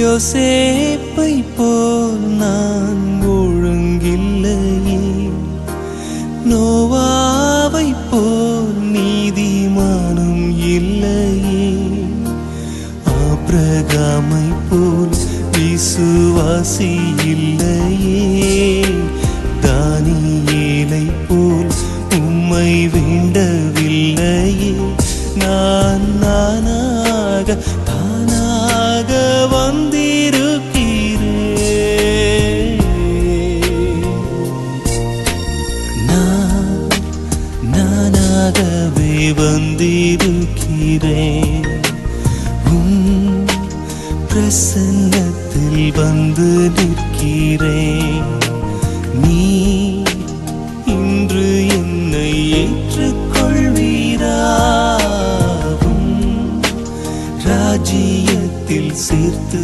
யோசேப்பை போல் நான் ஒழுங்கில்லையே, நோவாவை போல் நீதிமானும் இல்லையே, ஆபிரகாமை போல் விசுவாசி இல்லையே, தானியேலை போல் உம்மை வேண்டவில்லையே. நான் தானாக வந்திருக்கிறேன், நானாகவே வந்திருக்கிறேன். பிரசன்னத்தில் வந்து நிற்கிறேன். நீ இன்று என்னை ஏற்றுக்கொள்வீராவும் ராஜ்யத்தில் சேர்த்து